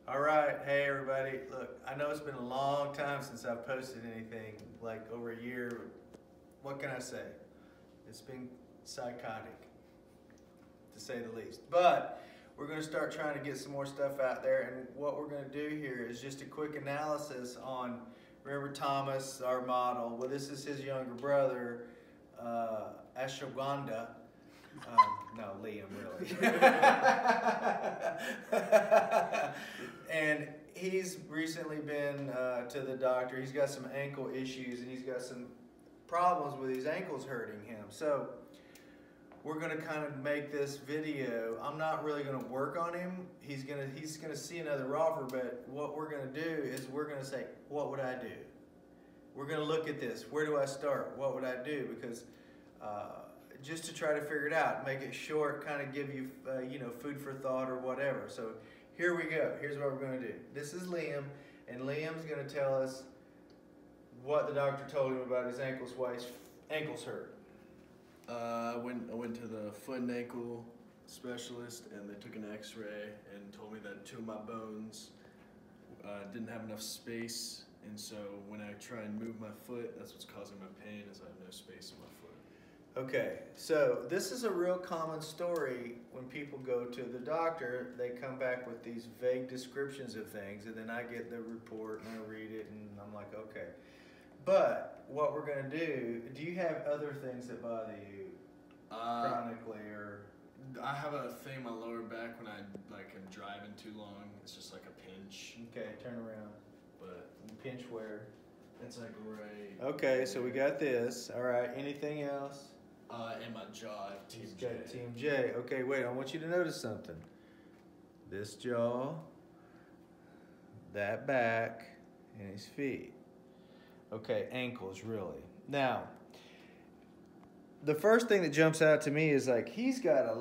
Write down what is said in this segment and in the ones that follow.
All right, hey everybody. Look, I know it's been a long time since I've posted anything, like over a year. What can I say? It's been psychotic, to say the least. But we're going to start trying to get some more stuff out there, and what we're going to do here is just a quick analysis on, remember Thomas, our model? Well, this is his younger brother, Ashwagandha. No, Liam, really. And he's recently been to the doctor. He's got some ankle issues, and he's got some problems with his ankles hurting him. So we're gonna kind of make this video. I'm not really gonna work on him. He's gonna see another Rolfer, but what we're gonna do is we're gonna say, what would I do? We're gonna look at this. Where do I start? What would I do? Because just to try to figure it out, make it short, kind of give you, food for thought or whatever. So here we go. Here's what we're going to do. This is Liam, and Liam's going to tell us what the doctor told him about his ankles, why his ankles hurt. I went to the foot and ankle specialist, and they took an x-ray and told me that two of my bones didn't have enough space, and so when I try and move my foot, that's what's causing my pain, is I have no space in my foot. Okay, so this is a real common story when people go to the doctor. They come back with these vague descriptions of things, and then I get the report and I read it, and I'm like, okay. But what we're going to do you have other things that bother you chronically, or? I have a thing in my lower back when I am driving too long. It's just like a pinch. Okay, turn around. But pinch where? It's like right. Okay, so we got this. All right, anything else? And my jaw, Team J. Got Team J. Okay, wait, I want you to notice something. This jaw, that back, and his feet. Okay, ankles, really. Now, the first thing that jumps out to me is like he's got a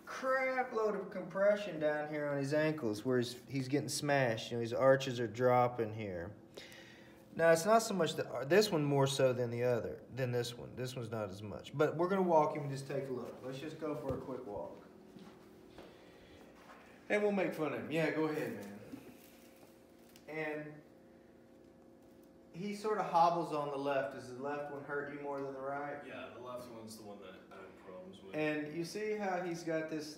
crap load of compression down here on his ankles where he's getting smashed. His arches are dropping here. Now, it's not so much this one more so than this one. This one's not as much. But we're going to walk him and just take a look. Let's just go for a quick walk. And we'll make fun of him. Yeah, go ahead, man. And he sort of hobbles on the left. Does the left one hurt you more than the right? Yeah, the left one's the one that I have problems with. And you see how he's got this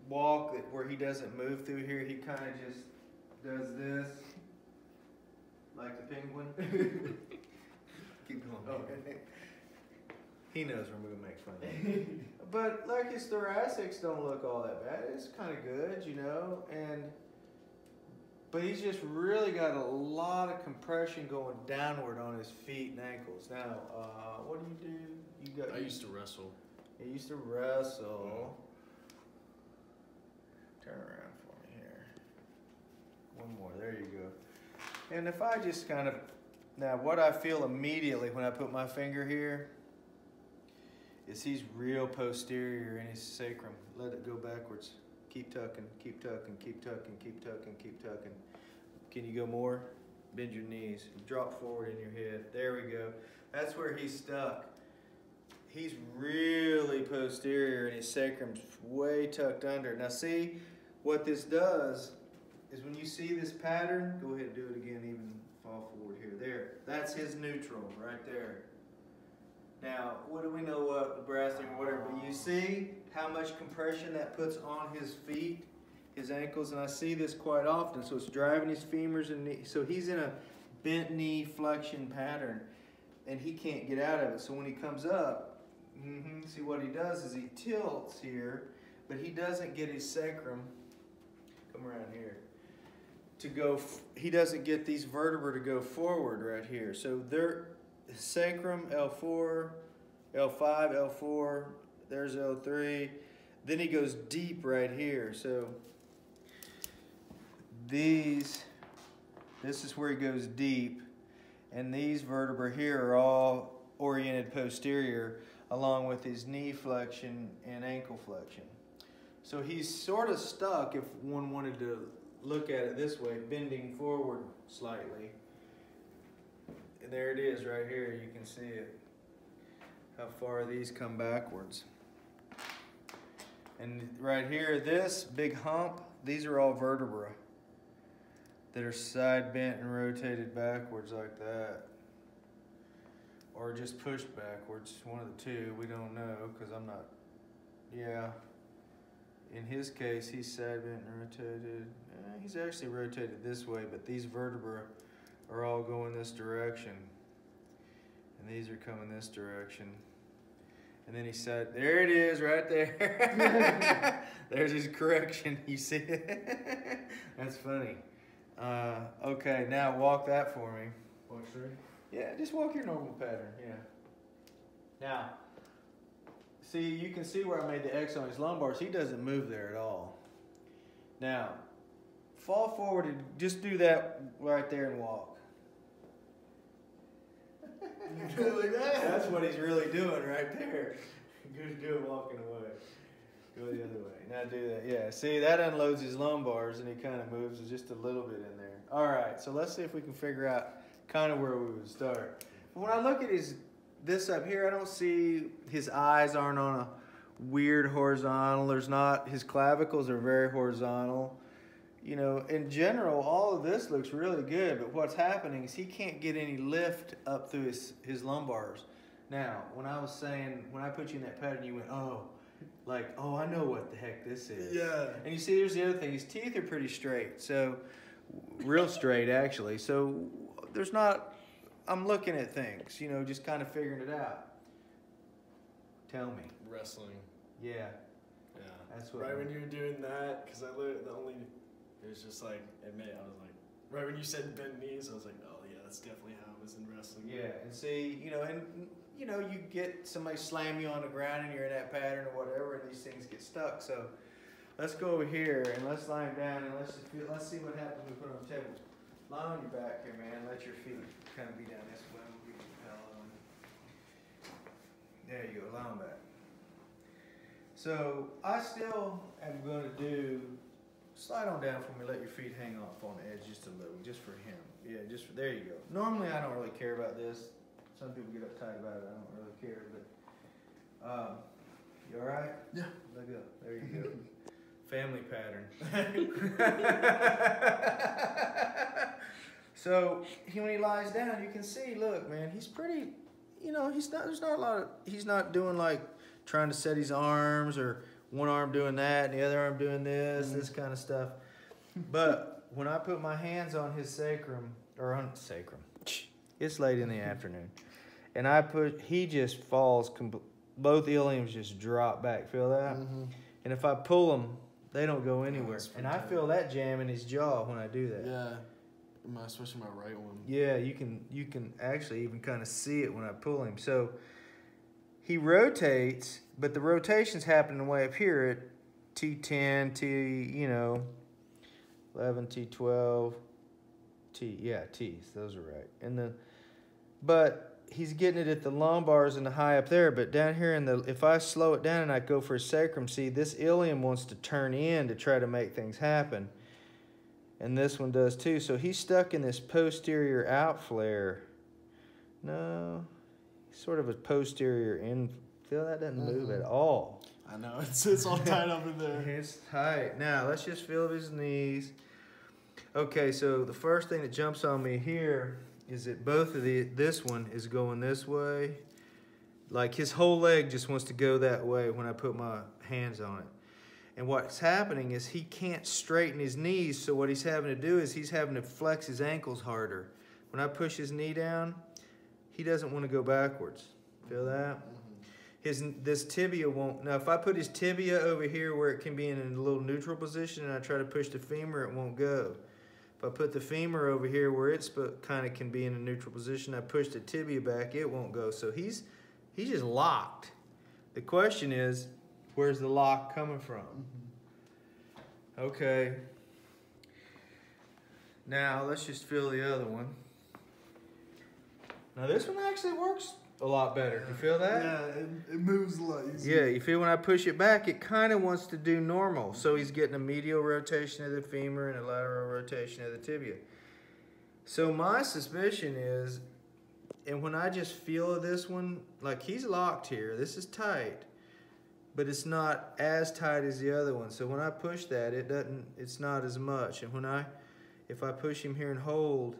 walk where he doesn't move through here? He kind of just does this. Like the penguin? Keep going. Okay. He knows we're going to make fun of him. But like his thoracics don't look all that bad. It's kind of good, but he's just really got a lot of compression going downward on his feet and ankles. Now, what do? I used to wrestle. You used to wrestle. Turn around for me here. One more. There you go. And if I just now what I feel immediately when I put my finger here is he's real posterior in his sacrum. Let it go backwards. Keep tucking, keep tucking, keep tucking, keep tucking, keep tucking. Can you go more? Bend your knees. Drop forward in your head. There we go. That's where he's stuck. He's really posterior and his sacrum's way tucked under. Now see, what this does is when you see this pattern, go ahead and do it again, even fall forward here. There, that's his neutral right there. Now, what do we know what the breasting or whatever, but you see how much compression that puts on his feet, his ankles, and I see this quite often. So it's driving his femurs and knees. So he's in a bent knee flexion pattern and he can't get out of it. So when he comes up, see what he does is he tilts here, but he doesn't get his sacrum, come around here, he doesn't get these vertebrae to go forward right here. So sacrum, L4, L5, L4, there's L3. Then he goes deep right here. So this is where he goes deep. And these vertebrae here are all oriented posterior along with his knee flexion and ankle flexion. So he's sort of stuck if one wanted to look at it this way, bending forward slightly. And there it is right here, you can see it. How far these come backwards. And right here, this big hump, these are all vertebrae. that are side bent and rotated backwards like that. Or just pushed backwards, one of the two, we don't know, because I'm not, yeah. In his case, he's side bent and rotated. He's actually rotated this way, but these vertebrae are all going this direction. And these are coming this direction. And then he said, there it is right there. There's his correction, you see it? That's funny. Okay, now walk that for me. Walk straight? Yeah, just walk your normal pattern, yeah. Now, see, you can see where I made the X on his lumbars. He doesn't move there at all. Now, fall forward and just do that right there and walk. You do it like that? That's what he's really doing right there. Good doing walking away. Go the other way. Now do that. Yeah, see, that unloads his lumbars and he kind of moves just a little bit in there. All right, so let's see if we can figure out kind of where we would start. When I look at this up here, I don't see his eyes aren't on a weird horizontal. There's not, his clavicles are very horizontal. You know, in general, all of this looks really good, but what's happening is he can't get any lift up through his lumbars. Now, when I was saying, when I put you in that pattern, you went, oh, like, oh, I know what the heck this is. Yeah. And you see, there's the other thing. His teeth are pretty straight, so real straight, actually. So there's not, I'm looking at things, you know, just kind of figuring it out. Tell me. Wrestling. Yeah. Yeah. That's what right when you were doing that, because I literally, it was just like, I was like, right when you said bent knees, I was like, oh yeah, that's definitely how it was in wrestling. Yeah, and see, you know, you get somebody slam you on the ground and you're in that pattern or whatever, and these things get stuck. So let's go over here and let's lie him down and let's see what happens when we put it on the table. Lie on your back here, man. Let your feet kind of be down this way. We'll get your pillow. There you go, lie on back. So I still am going to do, slide on down for me, let your feet hang off on the edge just a little, just for him. Yeah, there you go. Normally I don't really care about this. Some people get uptight about it. I don't really care, but you all right? Yeah. Look up. There you go. Family pattern. So when he lies down, you can see. Look, man, he's pretty. You know, he's not. There's not a lot of. He's not doing like trying to set his arms or one arm doing that and the other arm doing this kind of stuff. But when I put my hands on his sacrum or on sacrum, it's late in the afternoon. And he just falls, both iliums just drop back, feel that? Mm-hmm. And if I pull them, they don't go anywhere. And I feel that jam in his jaw when I do that. Yeah, especially my right one. Yeah, you can actually even kind of see it when I pull him. So he rotates, but the rotation's happening way up here at T10, T, 11, T12, T's, those are right. But he's getting it at the lumbars and the high up there, but down here if I slow it down and I go for a sacrum, see, this ilium wants to turn in to try to make things happen. And this one does too. So he's stuck in this posterior out flare. No, sort of a posterior in. Feel that doesn't move at all. I know, it's all tight up in there. It's tight. Now, let's just feel his knees. Okay, so the first thing that jumps on me here is that both of this one is going this way. Like his whole leg just wants to go that way when I put my hands on it. And what's happening is he can't straighten his knees, so what he's having to do is he's having to flex his ankles harder. When I push his knee down, he doesn't want to go backwards. Feel that? This tibia won't. Now, if I put his tibia over here where it can be in a little neutral position and I try to push the femur, it won't go. If I put the femur over here where it's kind of can be in a neutral position, I push the tibia back, it won't go. So he's just locked. The question is, where's the lock coming from? Okay. Now let's just feel the other one. Now this one actually works a lot better. You feel that? Yeah, it moves a lot Yeah, easier. you feel when I push it back, it kind of wants to do normal. So he's getting a medial rotation of the femur and a lateral rotation of the tibia. So my suspicion is, and when I just feel this one, like he's locked here, this is tight, but it's not as tight as the other one. So when I push that, it's not as much. And if I push him here and hold,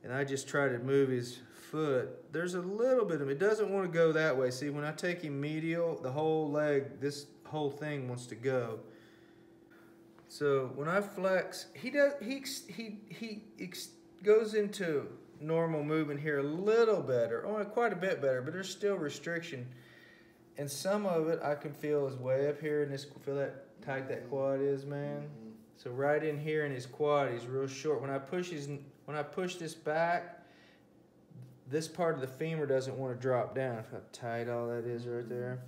and I just try to move his foot, there's a little bit of, it doesn't want to go that way. See, when I take him medial, the whole leg, this whole thing wants to go. So when I flex, he goes into normal movement here a little better, only quite a bit better, but there's still restriction. And some of it I can feel is way up here in this, feel that tight that quad is, man? So right in here in his quad, he's real short. When I push this back, this part of the femur doesn't want to drop down. Look how tight all that is right there.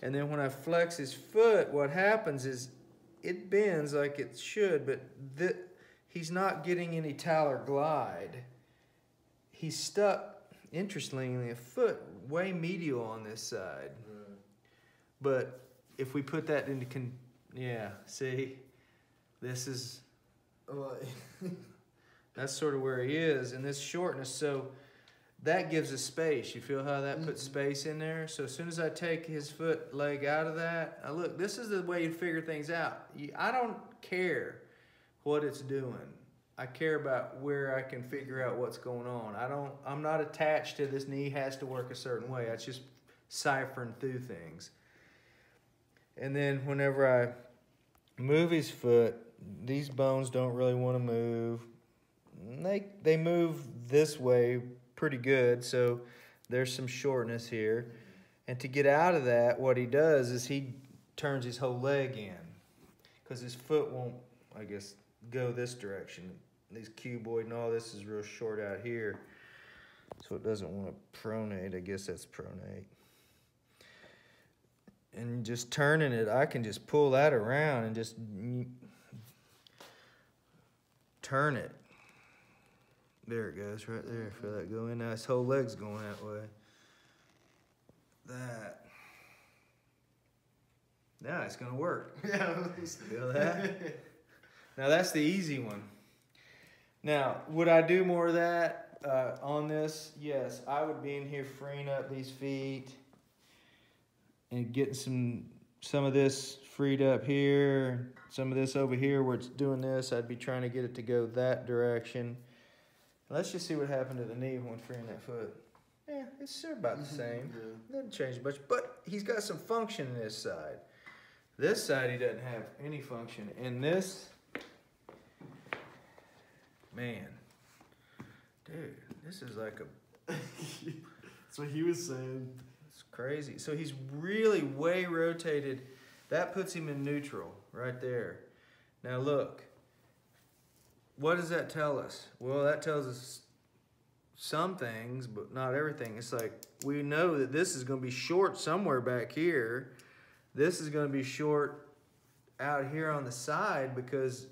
And then when I flex his foot, what happens is it bends like it should, but he's not getting any talar glide. He's stuck, interestingly, a foot way medial on this side. But if we put that into, yeah, see, this is, that's sort of where he is, and this shortness, so that gives us space. You feel how that puts space in there? So as soon as I take his foot leg out of that, now look, this is the way you figure things out. I don't care what it's doing. I care about where I can figure out what's going on. I'm not attached to this knee has to work a certain way. It's just ciphering through things. And then whenever I move his foot, these bones don't really want to move. They move this way pretty good, so there's some shortness here. And to get out of that, what he does is he turns his whole leg in, because his foot won't, I guess, go this direction. These cuboid and all this is real short out here, so it doesn't want to pronate. I guess that's pronate. And just turning it, I can just pull that around and just turn it. There it goes, right there. Feel that go in. Now his whole leg's going that way. That. Now it's gonna work. Feel that? Now that's the easy one. Now, would I do more of that on this? Yes, I would be in here freeing up these feet and getting some of this freed up here, some of this over here where it's doing this. I'd be trying to get it to go that direction. Let's just see what happened to the knee when freeing that foot. Yeah, it's sure about the same. Doesn't change much, but he's got some function in this side. This side he doesn't have any function. And this, man, dude, this is like a... That's what he was saying. It's crazy. So he's really way rotated. That puts him in neutral right there. Now look. What does that tell us? Well, that tells us some things, but not everything. It's like we know that this is going to be short somewhere back here. This is going to be short out here on the side because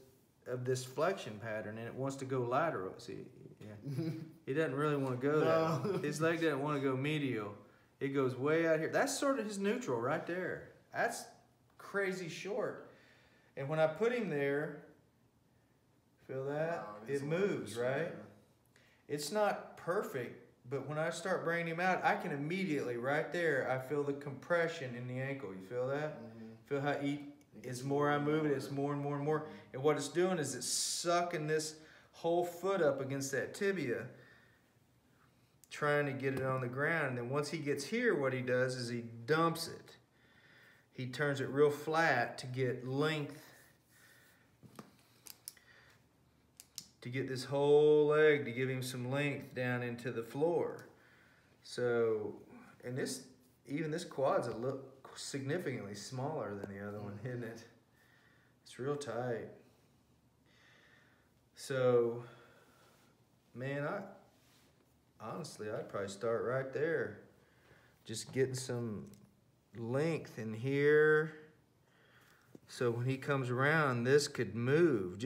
of this flexion pattern, and it wants to go lateral. See, yeah. He doesn't really want to go there. His leg doesn't want to go medial. It goes way out here. That's sort of his neutral right there. That's crazy short. And when I put him there, feel that? Wow, it moves, right? Yeah. It's not perfect, but when I start bringing him out, I can immediately, right there, I feel the compression in the ankle. You feel that? Feel how it's more I move it, it's more and more and more. And what it's doing is it's sucking this whole foot up against that tibia, trying to get it on the ground. And then once he gets here, what he does is he dumps it. He turns it real flat to get length, to get this whole leg, to give him some length down into the floor. So, and even this quad's a look significantly smaller than the other one, isn't it? It's real tight. So, man, honestly, I'd probably start right there. Just getting some length in here. So when he comes around, this could move.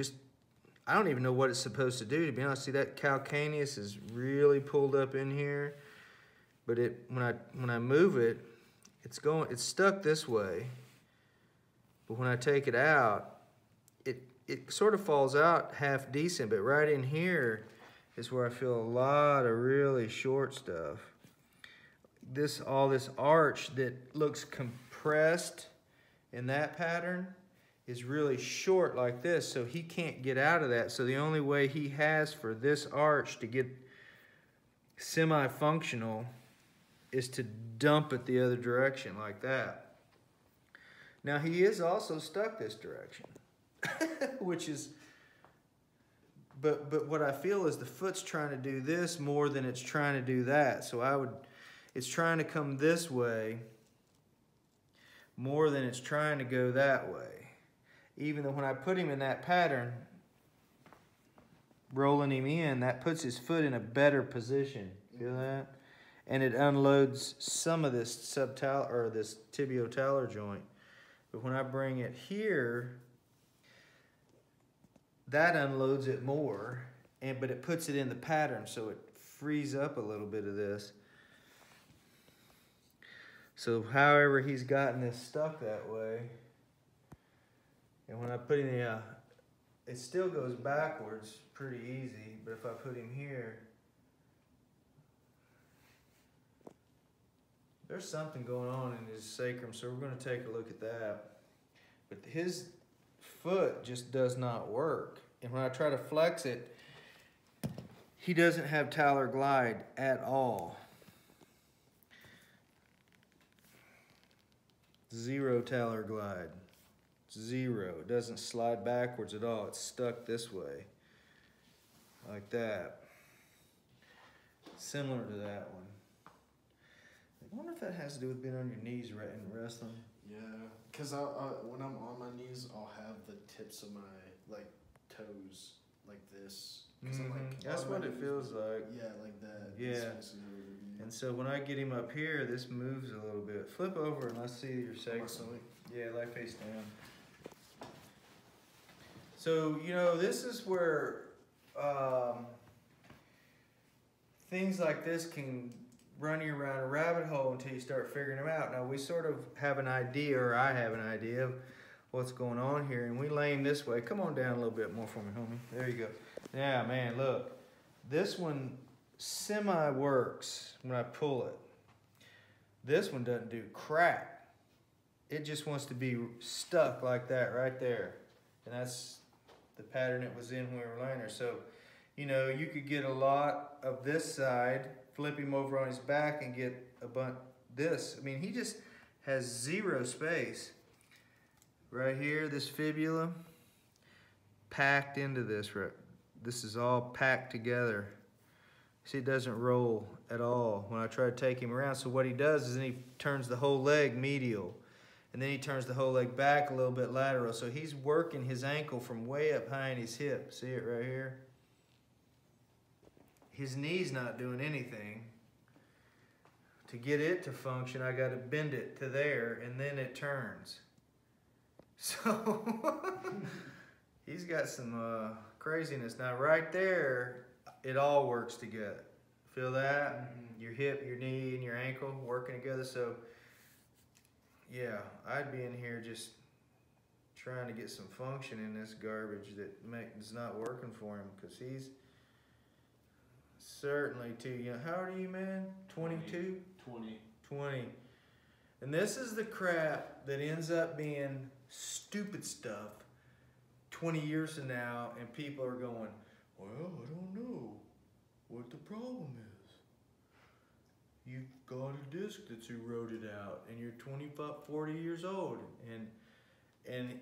I don't even know what it's supposed to do, to be honest. See, that calcaneus is really pulled up in here. But when I move it, it's stuck this way. But when I take it out, it sort of falls out half decent, but right in here is where I feel a lot of really short stuff. All this arch that looks compressed in that pattern is really short like this, so he can't get out of that. So the only way he has for this arch to get semi-functional is to dump it the other direction like that. Now he is also stuck this direction, which is, but what I feel is the foot's trying to do this more than it's trying to do that. So it's trying to come this way more than it's trying to go that way. Even though when I put him in that pattern, rolling him in, that puts his foot in a better position. Feel that? And it unloads some of this subtalar or this tibiotalar joint. But when I bring it here, that unloads it more, but it puts it in the pattern, so it frees up a little bit of this. So however he's gotten this stuck that way, and when I put him in, it still goes backwards pretty easy, but if I put him here, there's something going on in his sacrum, so we're going to take a look at that. But his foot just does not work. And when I try to flex it, he doesn't have talar glide at all. Zero talar glide. Zero. It doesn't slide backwards at all. It's stuck this way. Like that. Similar to that one. I wonder if that has to do with being on your knees right in wrestling. Yeah, because when I'm on my knees, I'll have the tips of my toes like this. That's what it feels like. Yeah, like that. Yeah. And so when I get him up here, this moves a little bit. Flip over and let's see your sacrum. Yeah, lay face down. So, you know, this is where things like this can run you around a rabbit hole until you start figuring them out. Now, we sort of have an idea, or I have an idea of what's going on here, and we lay him this way. Come on down a little bit more for me, homie. There you go. Yeah, man, look. This one semi-works when I pull it. This one doesn't do crap. It just wants to be stuck like that right there. And that's the pattern it was in when we were laying there. So, you know, you could get a lot of this side, flip him over on his back and get a bunch this. I mean, he just has zero space. Right here, this fibula, packed into this. This is all packed together. See, it doesn't roll at all when I try to take him around. So what he does is then he turns the whole leg medial. And then he turns the whole leg back a little bit lateral. So he's working his ankle from way up high in his hip. See it right here? His knee's not doing anything. To get it to function, I got to bend it to there, and then it turns. So he's got some craziness. Now right there, it all works together. Feel that? Mm-hmm. Your hip, your knee, and your ankle working together. So yeah, I'd be in here just trying to get some function in this garbage that is not working for him, because he's certainly too young. How old are you, man? 22? 20. And this is the crap that ends up being stupid stuff 20 years from now, and people are going, well, I don't know what the problem is. You've got a disc that's eroded out, and you're 25, 40 years old, and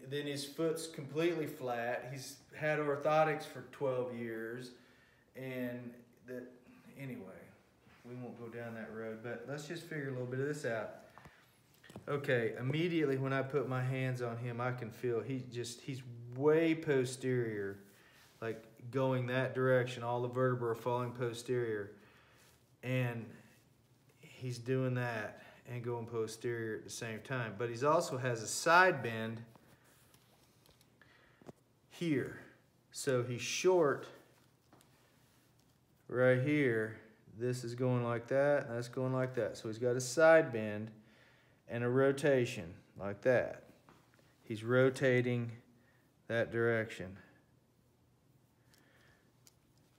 then his foot's completely flat. He's had orthotics for 12 years, and that, anyway, we won't go down that road, but let's just figure a little bit of this out. Okay, immediately when I put my hands on him, I can feel he's way posterior, like going that direction. All the vertebrae are falling posterior, and he's doing that and going posterior at the same time. But he also has a side bend here. So he's short right here. This is going like that, and that's going like that. So he's got a side bend and a rotation like that. He's rotating that direction.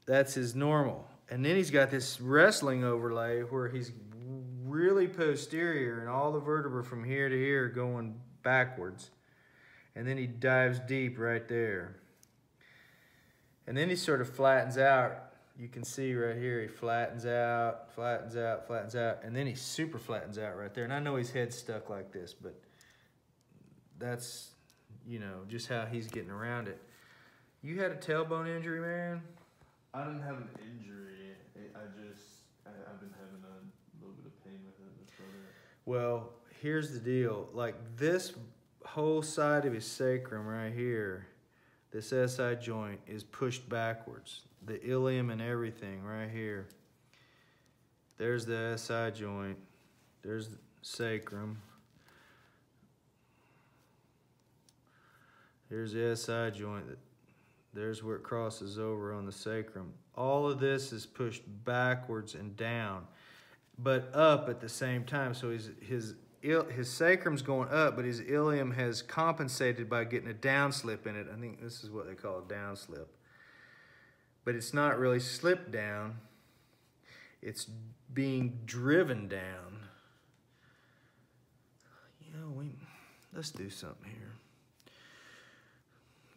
That's his normal. And then he's got this wrestling overlay where he's really posterior, and all the vertebrae from here to here are going backwards. And then he dives deep right there. And then he sort of flattens out. You can see right here, he flattens out, flattens out, flattens out, and then he super flattens out right there. And I know his head's stuck like this, but that's, you know, just how he's getting around it. You had a tailbone injury, man? I didn't have an injury. I've been having a little bit of pain with it. That's about it. Well, here's the deal. Like this whole side of his sacrum right here, this SI joint is pushed backwards. The ilium and everything right here. There's the SI joint. There's the sacrum. Here's the SI joint. There's where it crosses over on the sacrum. All of this is pushed backwards and down, but up at the same time. So his sacrum's going up, but his ilium has compensated by getting a downslip in it. I think this is what they call a downslip. But it's not really slipped down. It's being driven down. You know, let's do something here.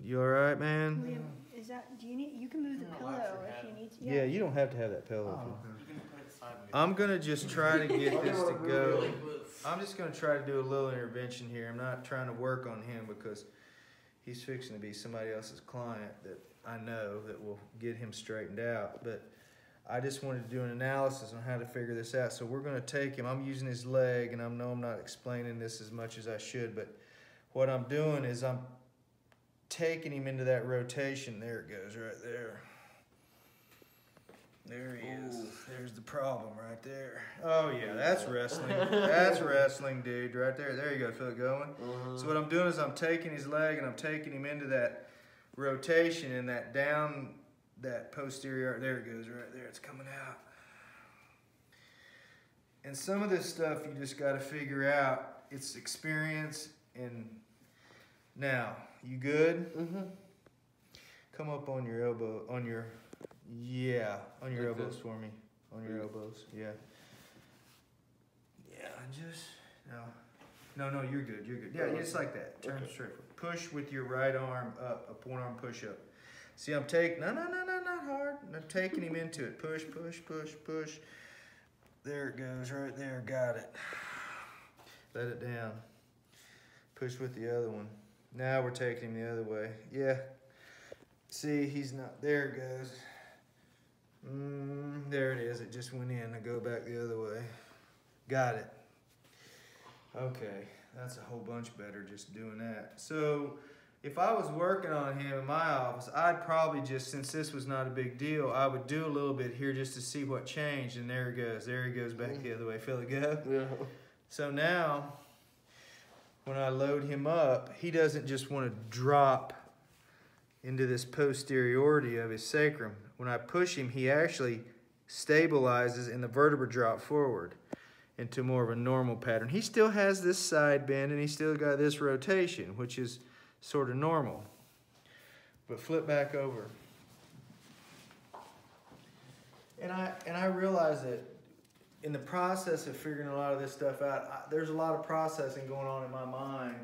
You all right, man? Liam, is that, do you need, you can move the pillow if you need to. Yeah, you don't have to have that pillow. You can put it sideways. I'm gonna just try to get this to go. I'm just gonna try to do a little intervention here. I'm not trying to work on him because he's fixing to be somebody else's client that I know that will get him straightened out. But I just wanted to do an analysis on how to figure this out. So we're gonna take him. I'm using his leg, and I know I'm not explaining this as much as I should, but what I'm doing is I'm taking him into that rotation. There it goes, right there. There he is. There's the problem right there. Oh yeah, that's wrestling. That's wrestling, dude, right there. There you go, feel it going? So what I'm doing is I'm taking his leg and I'm taking him into that rotation and that down, that posterior, there it goes, right there. It's coming out. And some of this stuff you just got to figure out. It's experience. And now, you good? Mm-hmm. Come up on your elbow, on your elbows for me. On your elbows, yeah. Yeah, just, no, you're good, Yeah, just like that. Turn straight. Push with your right arm up, a one arm push up. See, I'm taking, no, not hard. I'm taking him into it. Push, push, push, push. There it goes, right there, got it. Let it down. Push with the other one. Now we're taking him the other way. Yeah. See, he's not, there it goes. There it is, it just went in. I go back the other way. Got it. Okay, that's a whole bunch better just doing that. So if I was working on him in my office, I'd probably just, since this was not a big deal, I would do a little bit here just to see what changed. And there he goes back the other way. Feel it go? Yeah. So now, when I load him up, he doesn't just want to drop into this posteriority of his sacrum. When I push him, he actually stabilizes and the vertebra drop forward into more of a normal pattern. He still has this side bend and he's still got this rotation, which is sort of normal. But flip back over. And I realize that in the process of figuring a lot of this stuff out, there's a lot of processing going on in my mind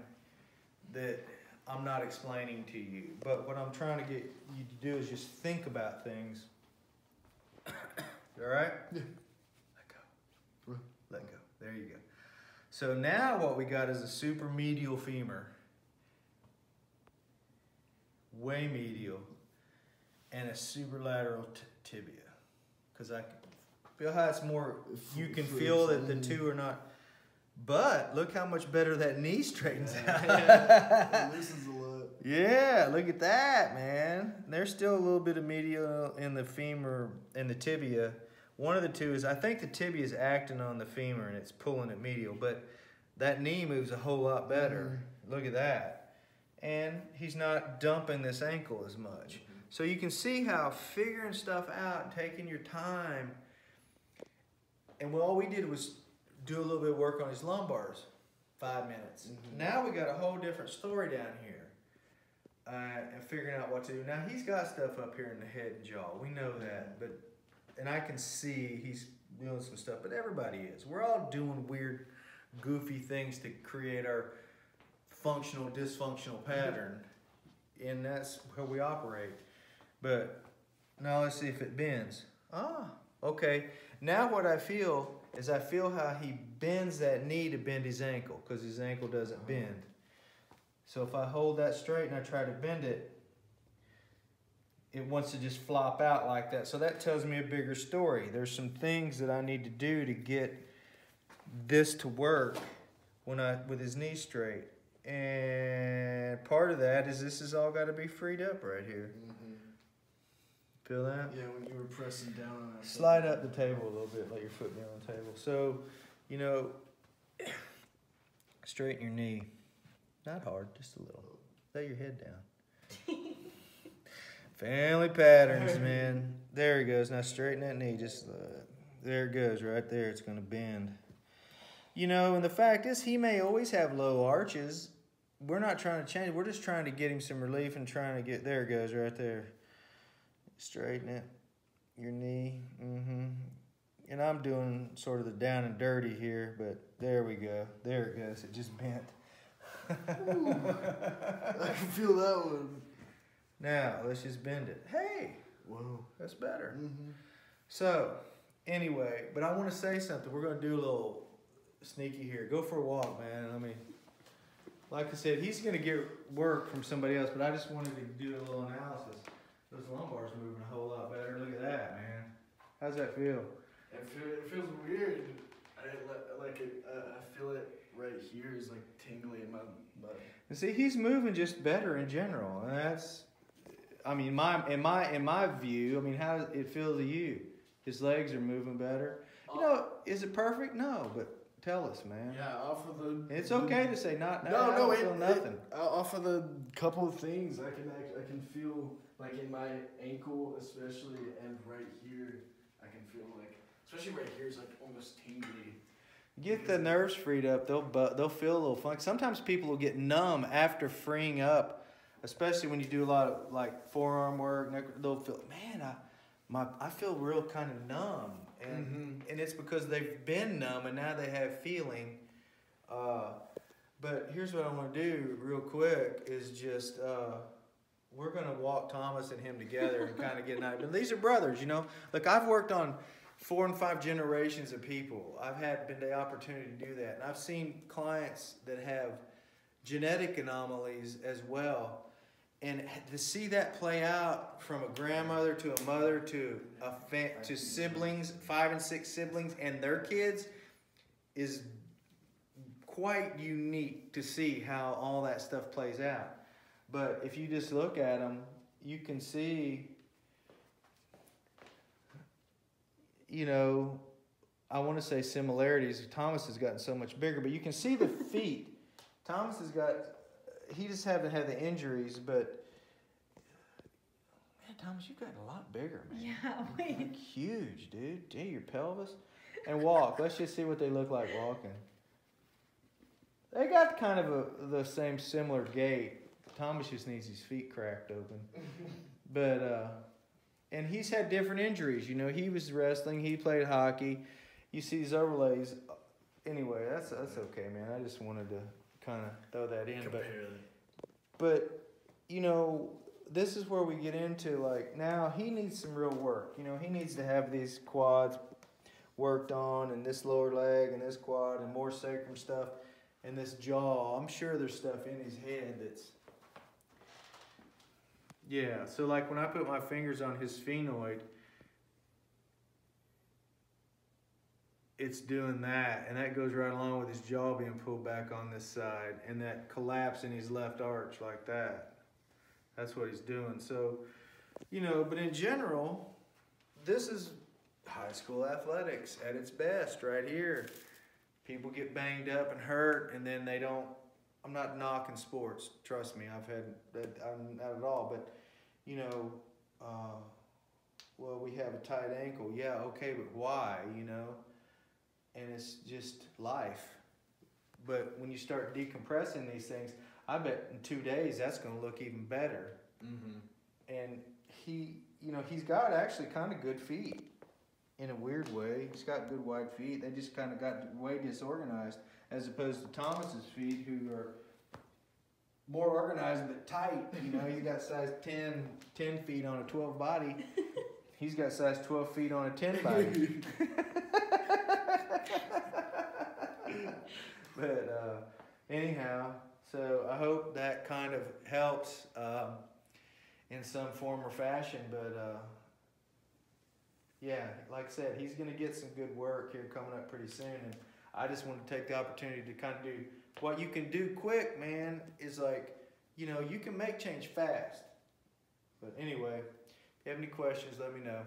that I'm not explaining to you. But what I'm trying to get you to do is just think about things. All right? Yeah. Let go. Let go. There you go. So now what we got is a supermedial femur. Way medial. And a superlateral tibia. Because I feel how it's more, you can feel that the two are not. But look how much better that knee straightens out. It loosens a lot. Yeah, look at that, man. There's still a little bit of medial in the femur and the tibia. One of the two is, I think the tibia is acting on the femur and it's pulling it medial, but that knee moves a whole lot better. Look at that. And he's not dumping this ankle as much. So you can see how figuring stuff out and taking your time. And all we did was do a little bit of work on his lumbars, 5 minutes. Now we got a whole different story down here. And figuring out what to do. Now he's got stuff up here in the head and jaw. We know that, and I can see he's doing some stuff, but everybody is. We're all doing weird, goofy things to create our functional, dysfunctional pattern. And that's how we operate. But now let's see if it bends. Ah, okay. Now what I feel is I feel how he bends that knee to bend his ankle, because his ankle doesn't bend. So if I hold that straight and I try to bend it, it wants to just flop out like that. So that tells me a bigger story. There's some things that I need to do to get this to work with his knee straight. And part of that is this has all got to be freed up right here. Feel that? Yeah, when you were pressing down on that. Slide up the table a little bit, let your foot be on the table. So, you know, straighten your knee. Not hard, just a little. Lay your head down. Family patterns, man. There he goes. Now straighten that knee. Just there it goes, right there. It's going to bend. You know, and the fact is, he may always have low arches. We're not trying to change. We're just trying to get him some relief and trying to get. There it goes, right there. Straighten it. Your knee. And I'm doing sort of the down and dirty here, but there we go. There it goes. It just bent. Ooh, I can feel that one. Now, let's just bend it. Hey! Whoa. That's better. So, anyway, but I want to say something. We're going to do a little sneaky here. Go for a walk, man. I mean, like I said, he's going to get work from somebody else, but I just wanted to do a little analysis. Those lumbar's moving a whole lot better. Look at that, man. How's that feel? It feels weird. I feel it right here is like tingly in my butt. And see, he's moving just better in general, and that's. I mean, in my view, I mean, how does it feel to you? His legs are moving better. You know, is it perfect? No, but tell us, man. Yeah, off of the. It's okay to say not. No, I don't feel nothing. Off of the couple of things, I can feel like in my ankle, especially, and right here, I can feel like, especially right here, is like almost tingly. Get the nerves freed up. They'll feel a little funky. Sometimes people will get numb after freeing up. Especially when you do a lot of like forearm work, they'll feel, man, I feel real kind of numb, and it's because they've been numb and now they have feeling. But here's what I want to do real quick is just we're gonna walk Thomas and him together and kind of get an idea. But these are brothers, you know. Look, I've worked on 4 and 5 generations of people. I've been the opportunity to do that, and I've seen clients that have genetic anomalies as well. And to see that play out from a grandmother to a mother to to siblings, 5 and 6 siblings and their kids is quite unique to see how all that stuff plays out. But if you just look at them, you can see, you know, I want to say similarities. Thomas has gotten so much bigger, but you can see the feet. Thomas has got, he just haven't had the injuries, but man, Thomas, you've gotten a lot bigger, man. Yeah, wait. Like huge, dude. Gee, your pelvis. And walk. Let's just see what they look like walking. They got kind of the same similar gait. Thomas just needs his feet cracked open. But, and he's had different injuries. You know, he was wrestling. He played hockey. You see these overlays. Anyway, that's okay, man. I just wanted to kind of throw that in. But, you know, this is where we get into, like, now he needs some real work. You know, he needs to have these quads worked on and this lower leg and this quad and more sacrum stuff and this jaw. I'm sure there's stuff in his head that's... Yeah, so like when I put my fingers on his sphenoid, it's doing that, and that goes right along with his jaw being pulled back on this side and that collapse in his left arch like that. That's what he's doing. So, you know, but in general, this is high school athletics at its best right here. People get banged up and hurt, and then they don't. I'm not knocking sports. Trust me, I've had that. I'm not at all. But, you know, well, we have a tight ankle. Yeah, okay, but why, you know? And it's just life. But when you start decompressing these things, I bet in 2 days that's going to look even better. And he, you know, he's got actually kind of good feet in a weird way. He's got good wide feet. They just kind of got way disorganized as opposed to Thomas's feet, who are more organized but tight. You know, he's got size 10 feet on a 12 body. He's got size 12 feet on a 10 body. But anyhow, so I hope that kind of helps in some form or fashion. But yeah, like I said, he's going to get some good work here coming up pretty soon. And I just want to take the opportunity to kind of do what you can do quick, man, is like, you know, you can make change fast. But anyway, if you have any questions, let me know.